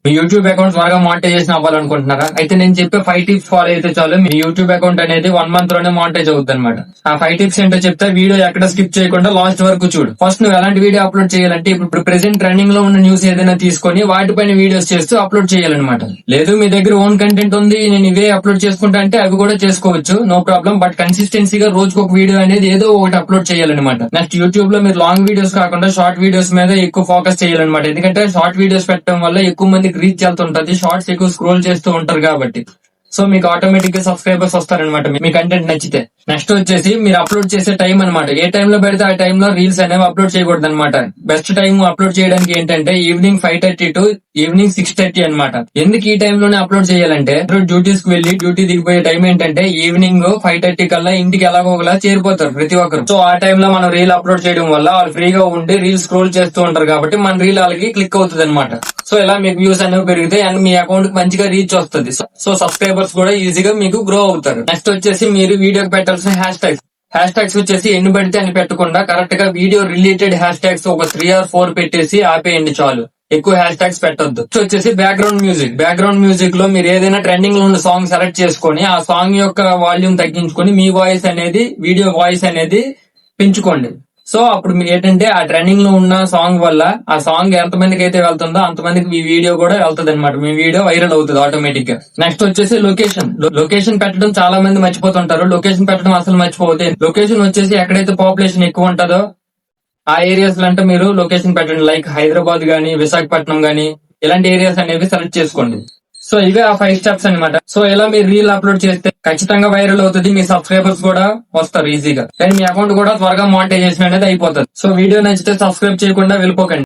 మీ YouTube account త్వరగా monetisation అవ్వాలనుకుంటున్నారా? అయితే నేను చెప్పే 5 టిప్స్ ఫాలో అయితే చాలు మీ యూట్యూబ్ అకౌంట్ అనేది 1 మంత్ లోనే మానిటైజ్ అవుతుంది అనమాట. ఆ 5 టిప్స్ ఏంటో చెప్తే వీడియో ఎక్కడ స్కిప్ చేయకుండా లాస్ట్ వరకు చూడు. ఫస్ట్ నువ్వు ఎలాంటి వీడియో అప్లోడ్ చేయాలంటే ఇప్పుడు ప్రెసెంట్ ట్రెండింగ్ లో ఉన్న న్యూస్ ఏదైనా తీసుకొని వాటిపైన వీడియోస్ చేస్తూ అప్లోడ్ చేయాలన్నమాట. లేదు మీ దగ్గర ఓన్ కంటెంట్ ఉంది, నేను ఇవే అప్లోడ్ చేసుకుంటా అంటే అవి కూడా చేసుకోవచ్చు, నో ప్రాబ్లం. బట్ కన్సిస్టెన్సీగా రోజుకు ఒక వీడియో అనేది ఏదో ఒకటి అప్లోడ్ చేయాలన్నమాట. నెక్స్ట్ యూట్యూబ్ లో మీరు లాంగ్ వీడియోస్ కాకుండా షార్ట్ వీడియోస్ మీద ఎక్కువ ఫోకస్ చేయాలన్నమాట. ఎందుకంటే షార్ట్ వీడియోస్ పెట్టడం వల్ల ఎక్కువ మందికి రీచ్ వెళ్తుంటది, షార్ట్స్ ఎక్కువ స్క్రోల్ చేస్తూ ఉంటారు కాబట్టి. సో మీకు ఆటోమేటిక్ గా సబ్స్క్రైబర్స్ వస్తారనమాట మీ కంటెంట్ నచ్చితే. నెక్స్ట్ వచ్చేసి మీరు అప్లోడ్ చేసే టైం అనమాట. ఏ టైంలో పెడితే ఆ టైంలో రీల్స్ అనేవి అప్లోడ్ చేయకూడదు అనమాట. బెస్ట్ టైం అప్లోడ్ చేయడానికి ఏంటంటే ఈవినింగ్ 5:30 టు ఈవినింగ్ 6:30 అనమాట. ఎందుకు ఈ టైంలోనే అప్లోడ్ చేయాలంటే డ్యూటీస్ కి వెళ్లి డ్యూటీ దిగిపోయే టైం ఏంటంటే ఈవినింగ్ 5:30 కల్లా ఇంటికి ఎలాగోలా చేరిపోతారు ప్రతి ఒక్కరు. సో ఆ టైంలో మనం రీల్ అప్లోడ్ చేయడం వల్ల వాళ్ళు ఫ్రీగా ఉండి రీల్ స్క్రోల్ చేస్తూ ఉంటారు కాబట్టి మన రీల్ వాళ్ళకి క్లిక్ అవుతుంది అనమాట. సో ఇలా మీకు వ్యూస్ అనేవి పెరుగుతాయి అండ్ మీ అకౌంట్ కి మంచిగా రీచ్ వస్తుంది. సో సబ్స్క్రైబర్స్ కూడా ఈజీగా మీకు గ్రో అవుతారు. నెక్స్ట్ వచ్చేసి మీరు వీడియోకి పెట్టాల్సిన హ్యాష్ ట్యాగ్స్ వచ్చేసి ఎన్ని పడితే అని పెట్టకుండా కరెక్ట్ గా వీడియో రిలేటెడ్ హ్యాష్ ట్యాగ్స్ ఒక 3 or 4 పెట్టేసి ఆపేయండి చాలు, ఎక్కువ హ్యాష్ ట్యాగ్స్ పెట్టొద్దు. వచ్చేసి బ్యాక్గ్రౌండ్ మ్యూజిక్ లో మీరు ఏదైనా ట్రెండింగ్ లో ఉన్న సాంగ్ సెలెక్ట్ చేసుకొని ఆ సాంగ్ యొక్క వాల్యూమ్ తగ్గించుకొని మీ వాయిస్ అనేది వీడియో వాయిస్ అనేది పెంచుకోండి. సో అప్పుడు మీరు ఏంటంటే ఆ ట్రెండింగ్ లో ఉన్న సాంగ్ వల్ల ఆ సాంగ్ ఎంతమందికి అయితే వెళ్తుందో అంతమందికి మీ వీడియో కూడా వెళ్తుంది అనమాట. మీ వీడియో వైరల్ అవుతుంది ఆటోమేటిక్ గా. నెక్స్ట్ వచ్చేసి లొకేషన్ పెట్టడం చాలా మంది మర్చిపోతుంటారు. లొకేషన్ పెట్టడం అసలు మర్చిపోతే లొకేషన్ వచ్చేసి ఎక్కడైతే పాపులేషన్ ఎక్కువ ఉంటుందో ఆ ఏరియాస్ లో అంటే మీరు లొకేషన్ పెట్టండి. లైక్ హైదరాబాద్ గానీ విశాఖపట్నం గానీ ఇలాంటి ఏరియాస్ అనేవి సెలెక్ట్ చేసుకోండి. సో ఇవే ఆ 5 స్టెప్స్ అనమాట. సో ఇలా మీరు రీల్ అప్లోడ్ చేస్తే ఖచ్చితంగా వైరల్ అవుతుంది, మీ సబ్స్క్రైబర్స్ కూడా వస్తారు ఈజీగా, కానీ మీ అకౌంట్ కూడా త్వరగా మానిటైజేషన్ అనేది అయిపోతుంది. సో వీడియో నచ్చితే సబ్స్క్రైబ్ చేయకుండా వెళ్ళిపోకండి.